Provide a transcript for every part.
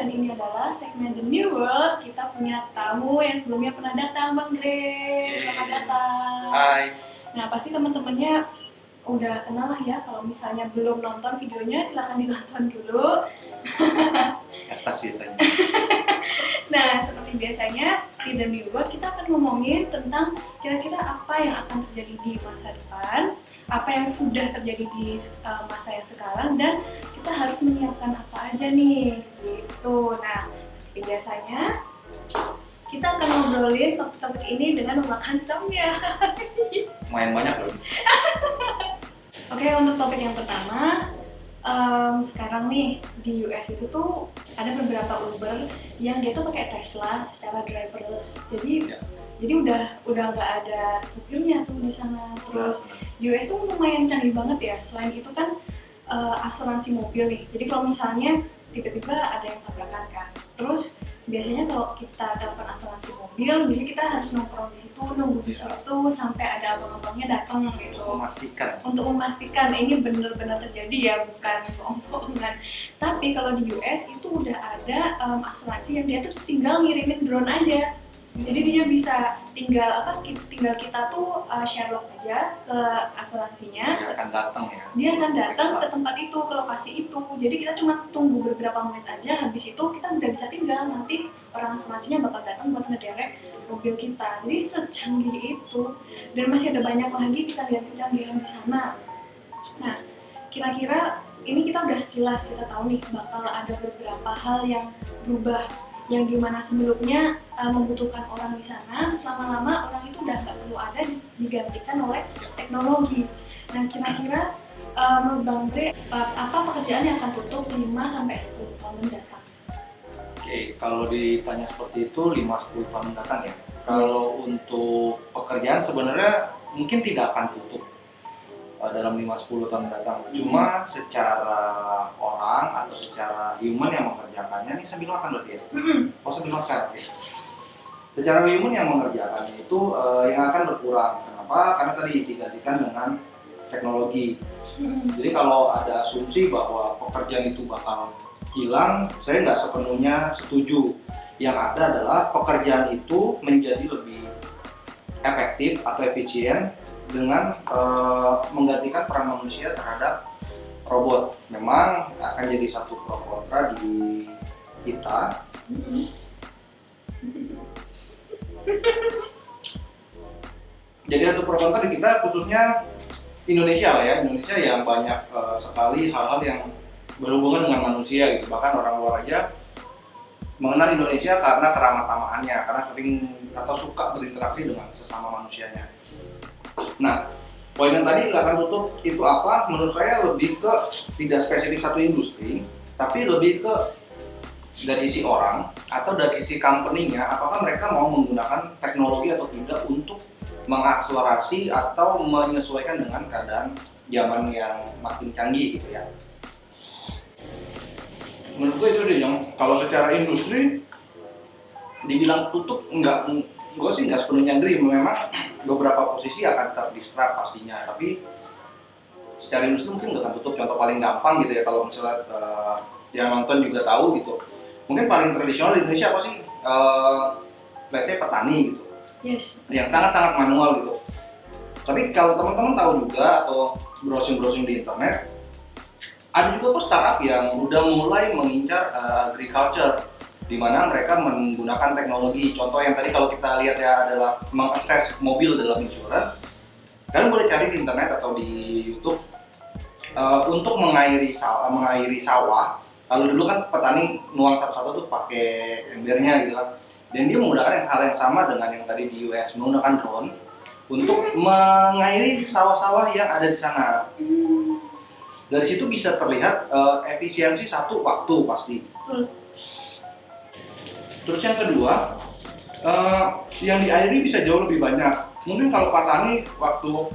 dan ini adalah segmen The New World. Kita punya tamu yang sebelumnya pernah datang, Bang Grace. Selamat datang. Hai. Nah, pasti teman-temannya udah kenal lah ya. Kalau misalnya belum nonton videonya, silahkan ditonton dulu. Atas biasanya. Nah, seperti biasanya di The New World kita akan ngomongin tentang kira-kira apa yang akan terjadi di masa depan, apa yang sudah terjadi di masa yang sekarang, dan kita harus menyiapkan apa aja nih gitu. Nah, seperti biasanya kita akan ngobrolin topik-topik ini dengan memakan samya. Main banyak loh. Oke, untuk topik yang pertama, sekarang nih di US itu tuh ada beberapa Uber yang dia tuh pakai Tesla secara driverless. Jadi udah nggak ada supirnya tuh di sana. Terus di US tuh lumayan canggih banget ya. Selain itu kan asuransi mobil nih. Jadi kalau misalnya tiba-tiba ada yang tabrakan kan, terus biasanya kalau kita telepon asuransi mobil, jadi kita harus nongkrong di situ, nunggu di situ sampai ada abang-abangnya datang gitu. Untuk memastikan ini benar-benar terjadi ya, bukan bohong-bohongan. Tapi kalau di US itu udah ada asuransi yang dia tuh tinggal ngirimin drone aja. Jadi dia bisa tinggal kita tuh share log aja ke asuransinya. Dia akan datang ya. Dia akan datang ke tempat itu, ke lokasi itu. Jadi kita cuma tunggu beberapa menit aja, habis itu kita udah bisa tinggal, nanti orang asuransinya bakal datang buat ngederek mobil kita. Jadi secanggih itu, dan masih ada banyak lagi kecanggihan-kecanggihan di sana. Nah, kira-kira ini kita udah sekilas kita tahu nih bakal ada beberapa hal yang berubah, yang dimana sebelumnya membutuhkan orang di sana, terus lama-lama orang itu udah nggak perlu ada, digantikan oleh teknologi. Nah, kira-kira menurut Bang Bre, apa pekerjaan yang akan tutup 5-10 tahun mendatang? Oke, kalau ditanya seperti itu 5-10 tahun mendatang ya. Kalau untuk pekerjaan sebenarnya mungkin tidak akan tutup dalam 5-10 tahun mendatang. Cuma secara orang atau secara human yang mengerjakannya, ini sambil makan berarti ya? Oh, sambil makan, oke. Secara human yang mengerjakannya itu yang akan berkurang. Kenapa? Karena tadi digantikan dengan teknologi. Jadi kalau ada asumsi bahwa pekerjaan itu bakal hilang, saya nggak sepenuhnya setuju. Yang ada adalah pekerjaan itu menjadi lebih efektif atau efisien dengan menggantikan peran manusia terhadap robot. Memang akan jadi satu pro kontra di kita. Jadi ada pro kontra di kita, khususnya Indonesia lah ya. Indonesia yang banyak sekali hal-hal yang berhubungan dengan manusia gitu. Bahkan orang luar aja mengenal Indonesia karena keramah tamahannya, karena sering atau suka berinteraksi dengan sesama manusianya. Nah, poin yang tadi nggak akan tutup itu apa? Menurut saya lebih ke tidak spesifik satu industri, tapi lebih ke dari sisi orang atau dari sisi company-nya, apakah mereka mau menggunakan teknologi atau tidak untuk mengakselerasi atau menyesuaikan dengan keadaan zaman yang makin canggih gitu ya. Menurut gue itu deh yang kalau secara industri dibilang tutup gue sih nggak sepenuhnya agree. Memang beberapa posisi akan terdisrupt pastinya, tapi secara industri mungkin nggak akan tutup. Contoh paling gampang gitu ya, kalau misalnya yang nonton juga tahu gitu, mungkin paling tradisional di Indonesia apa sih? Let's say petani gitu. Yes. Yang sangat-sangat manual gitu. Tapi kalau teman-teman tahu juga atau browsing di internet, ada juga kok startup yang udah mulai mengincar agriculture, di mana mereka menggunakan teknologi. Contoh yang tadi kalau kita lihat ya adalah mengakses mobil dalam insurance. Kalian boleh cari di internet atau di YouTube untuk mengairi sawah. Kalau dulu kan petani nuang satu-satu tuh pakai embernya gitu kan. Dan dia menggunakan hal yang sama dengan yang tadi di US, menggunakan drone untuk mengairi sawah-sawah yang ada di sana. Dari situ bisa terlihat efisiensi satu waktu pasti. Terus yang kedua, yang diairi bisa jauh lebih banyak. Mungkin kalau petani waktu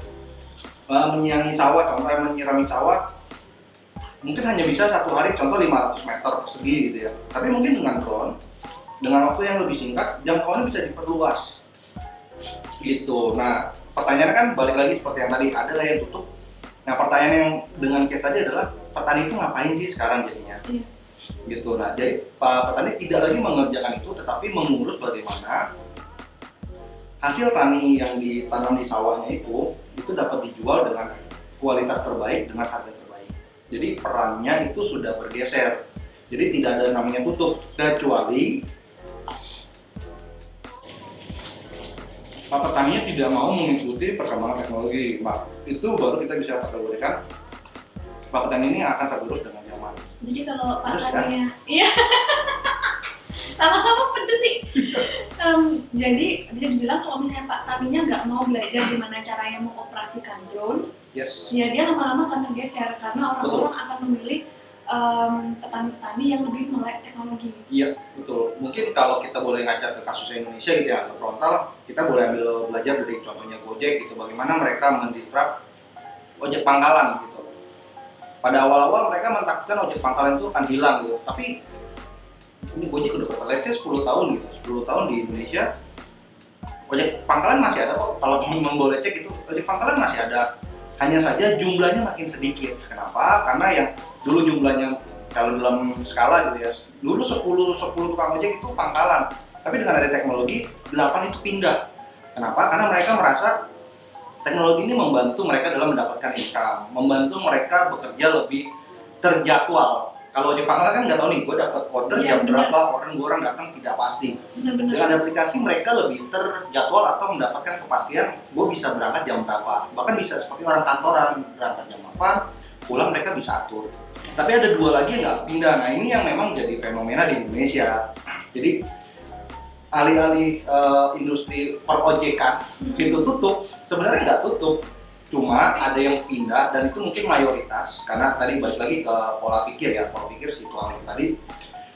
menyiangi sawah, contohnya menyirami sawah, mungkin hanya bisa satu hari, contoh 500 meter persegi gitu ya. Tapi mungkin dengan drone, dengan waktu yang lebih singkat, jangkauannya bisa diperluas. Gitu. Nah, pertanyaannya kan balik lagi seperti yang tadi, ada nggak yang tutup? Nah, pertanyaan yang dengan case tadi adalah petani itu ngapain sih sekarang jadinya? gitu. Nah, jadi Pak petani tidak lagi mengerjakan itu, tetapi mengurus bagaimana hasil tani yang ditanam di sawahnya itu dapat dijual dengan kualitas terbaik dengan harga terbaik. Jadi perannya itu sudah bergeser. Jadi tidak ada namanya tutup, kecuali Pak petaninya tidak mau mengikuti perkembangan teknologi. Mak, itu baru kita bisa kategorikan Pak petani ini akan tergerus dengan zaman. Jadi kalau Pak Terus, taninya, iya, lama-lama pedes sih. Jadi bisa dibilang kalau misalnya Pak taninya nggak mau belajar gimana caranya mengoperasikan drone, Yes. ya dia lama-lama akan tergeser karena orang-orang akan memilih petani-petani yang lebih melek teknologi. Iya, betul. Mungkin kalau kita boleh ngaca ke kasus Indonesia gitu ya, ke frontal, kita boleh ambil belajar dari contohnya Gojek gitu, bagaimana mereka mendisrupt ojek pangkalan gitu. Pada awal-awal mereka mentakutkan ojek pangkalan itu akan hilang gitu, tapi ini Gojek udah berapa? Let's say 10 tahun gitu, 10 tahun di Indonesia ojek pangkalan masih ada kok. Kalau teman-teman boleh cek itu, ojek pangkalan masih ada. Hanya saja jumlahnya makin sedikit. Kenapa? Karena yang dulu jumlahnya kalau dalam skala gitu ya, dulu 10 tukang ojek itu pangkalan. Tapi dengan ada teknologi, 8 itu pindah. Kenapa? Karena mereka merasa teknologi ini membantu mereka dalam mendapatkan income, membantu mereka bekerja lebih terjadwal. Kalau ojek pangkalan kan nggak tahu nih, gue dapat order jam berapa, orang datang tidak pasti. Benar-benar. Dengan aplikasi mereka lebih terjadwal atau mendapatkan kepastian, gue bisa berangkat jam berapa. Bahkan bisa seperti orang kantoran, berangkat jam berapa, pulang mereka bisa atur. Tapi ada dua lagi yang nggak pindah. Nah ini yang memang jadi fenomena di Indonesia. Jadi alih-alih industri perojekan itu tutup, sebenarnya nggak tutup. Cuma ada yang pindah dan itu mungkin mayoritas karena tadi balik lagi ke pola pikir ya, pola pikir si tuang itu tadi,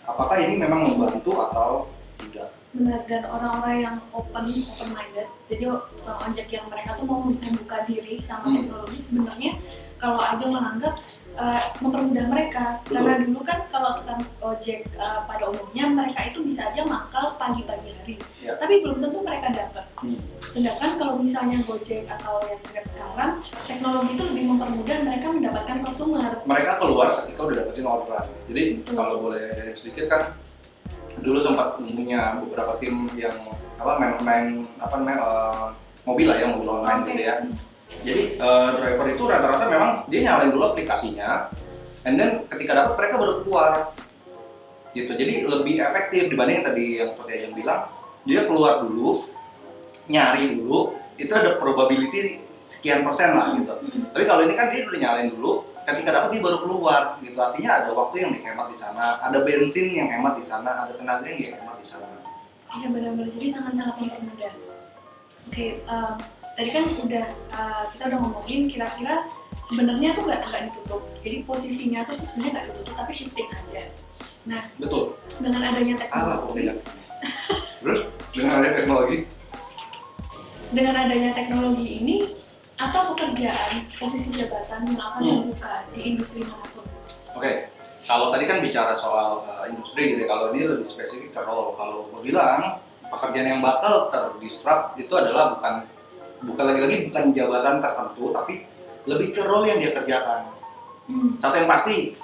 apakah ini memang membantu atau tidak. Benar, dan orang-orang yang open minded, jadi tukang ojek yang mereka tuh mau membuka diri sama teknologi, sebenarnya kalau aja menganggap mempermudah mereka. Betul. Karena dulu kan kalau tukang ojek pada umumnya mereka itu bisa aja mangkal pagi-pagi hari, Ya. tapi belum tentu mereka dapat. Hmm. Sedangkan kalau misalnya Gojek atau yang Grab sekarang, teknologi itu lebih mempermudah mereka mendapatkan customer. Mereka keluar ketika udah dapetin orderan. Jadi Betul. kalau boleh sedikit kan, dulu sempat punya beberapa tim yang main mobil lah ya, mobil online Oke. gitu ya. Jadi driver itu rata-rata memang dia nyalain dulu aplikasinya, and then ketika dapat mereka baru keluar gitu. Jadi lebih efektif dibanding yang tadi yang seperti yang bilang, dia keluar dulu, nyari dulu, itu ada probability sekian persen lah gitu. Tapi kalau ini kan dia udah nyalain dulu, ketika dapat dia baru keluar gitu. Artinya ada waktu yang dihemat di sana, ada bensin yang hemat di sana, ada tenaga yang dihemat di sana. Iya benar-benar, jadi sangat-sangat mempermudah. Oke, tadi kan udah kita udah ngomongin kira-kira sebenarnya tuh nggak ditutup. Jadi posisinya tuh sebenarnya nggak ditutup, tapi shifting aja. Nah, Betul. dengan adanya Apa teknologi, Terus dengan adanya teknologi, ini atau pekerjaan, posisi jabatan yang akan dibuka di industri manapun. Oke, kalau tadi kan bicara soal industri gitu ya, kalau dia lebih spesifik ke role. Kalau gue bilang pekerjaan yang bakal terdisrupt itu adalah bukan lagi-lagi bukan jabatan tertentu, tapi lebih ke role yang dia kerjakan. Satu yang pasti,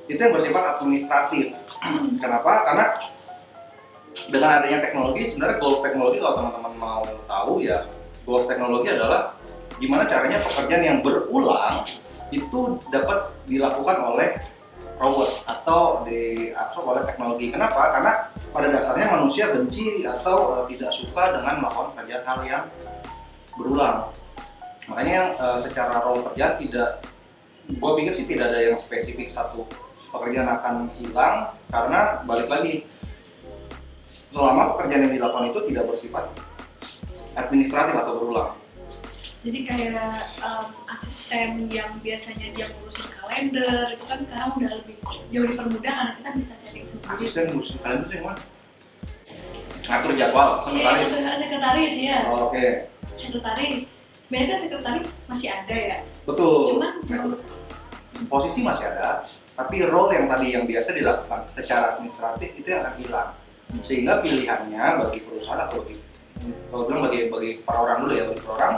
itu yang bersifat administratif. Kenapa? Karena dengan adanya teknologi, sebenarnya goals teknologi kalau teman-teman mau tahu ya, goals teknologi adalah gimana caranya pekerjaan yang berulang itu dapat dilakukan oleh robot atau diabsorb oleh teknologi. Kenapa? Karena pada dasarnya manusia benci atau tidak suka dengan melakukan pekerjaan hal yang berulang. Makanya yang secara role kerjaan gue pikir sih tidak ada yang spesifik satu pekerjaan akan hilang, karena balik lagi selama pekerjaan yang dilakukan itu tidak bersifat administratif atau berulang. Jadi kayak asisten yang biasanya dia ngurusin kalender, itu kan sekarang udah lebih jauh dipermudah karena kita bisa setting sendiri. Asisten ngurusin kalender itu yang mana? Ngatur jadwal, sekretaris. Iya, sekretaris ya. Oh, oke. Sekretaris. Sebenarnya kan sekretaris masih ada ya. Betul. Cuman jauh. Posisi masih ada, tapi role yang tadi yang biasa dilakukan secara administratif itu yang akan hilang. Sehingga pilihannya bagi perusahaan atau bagi para orang dulu ya, bagi para orang,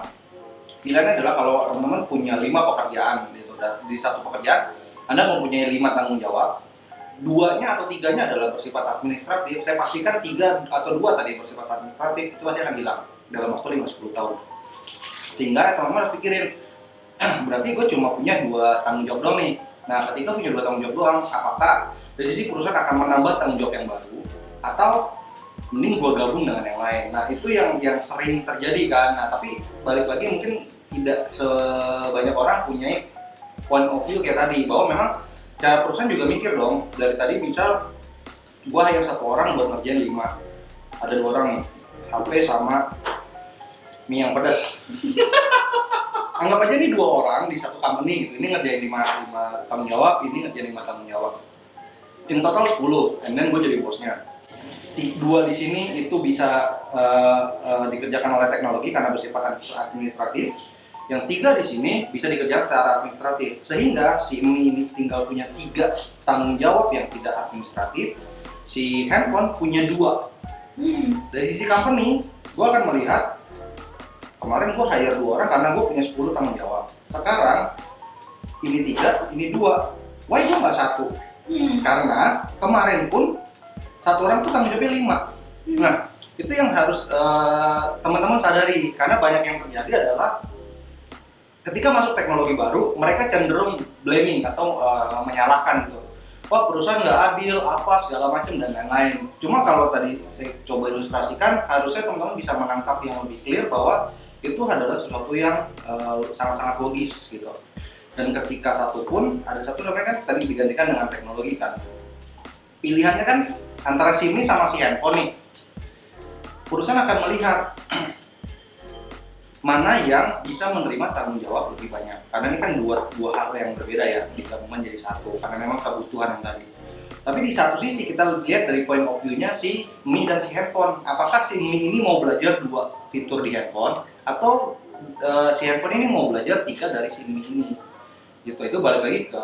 pilihannya adalah kalau teman-teman punya 5 pekerjaan gitu, dan di satu pekerjaan Anda mempunyai 5 tanggung jawab, duanya atau tiganya adalah bersifat administratif, saya pastikan 3 atau 2 tadi bersifat administratif itu pasti akan hilang dalam waktu 5-10 tahun. Sehingga teman-teman harus pikirin, berarti gue cuma punya 2 tanggung jawab doang nih. Nah, ketika punya 2 tanggung jawab doang, apakah dari sisi perusahaan akan menambah tanggung jawab yang baru atau mending gue gabung dengan yang lain? Nah, itu yang sering terjadi kan. Nah, tapi balik lagi mungkin tidak sebanyak orang punya point of view kayak tadi, bahwa memang cara perusahaan juga mikir dong. Dari tadi misal gue hire 1 orang buat ngerjain 5, ada 2 orang nih, HP sama mie yang pedas. Anggap aja nih 2 orang di satu company gitu, ini ngerjain 5 tanggung jawab, ini ngerjain 5 tanggung jawab. In total 10, and then gue jadi bosnya. 2 di sini itu bisa dikerjakan oleh teknologi karena bersifat administratif. Yang 3 di sini bisa dikerjakan secara administratif, sehingga si Mi ini tinggal punya 3 tanggung jawab yang tidak administratif. Si handphone punya 2. Dari sisi company, gue akan melihat kemarin gue hire 2 orang karena gue punya 10 tanggung jawab. Sekarang ini 3, ini 2. Why gue nggak 1? Karena kemarin pun 1 orang tuh tanggung jawabnya 5. Nah, itu yang harus teman-teman sadari, karena banyak yang terjadi adalah ketika masuk teknologi baru, mereka cenderung blaming atau menyalahkan gitu. Wah, perusahaan nggak adil, apa segala macam dan lain-lain. Cuma kalau tadi saya coba ilustrasikan, harusnya teman-teman bisa menangkap yang lebih clear bahwa itu adalah sesuatu yang sangat-sangat logis gitu. Dan ketika satu pun ada satu namanya kan tadi digantikan dengan teknologi kan. Pilihannya kan antara si Mi sama si handphone nih. Perusahaan akan melihat mana yang bisa menerima tanggung jawab lebih banyak. Karena ini kan dua hal yang berbeda ya, digabungkan jadi satu. Karena memang kebutuhan yang tadi. Tapi di satu sisi kita lihat dari point of view-nya si Mi dan si handphone. Apakah si Mi ini mau belajar 2 fitur di handphone atau si handphone ini mau belajar 3 dari si Mi ini? Gitu, itu balik lagi ke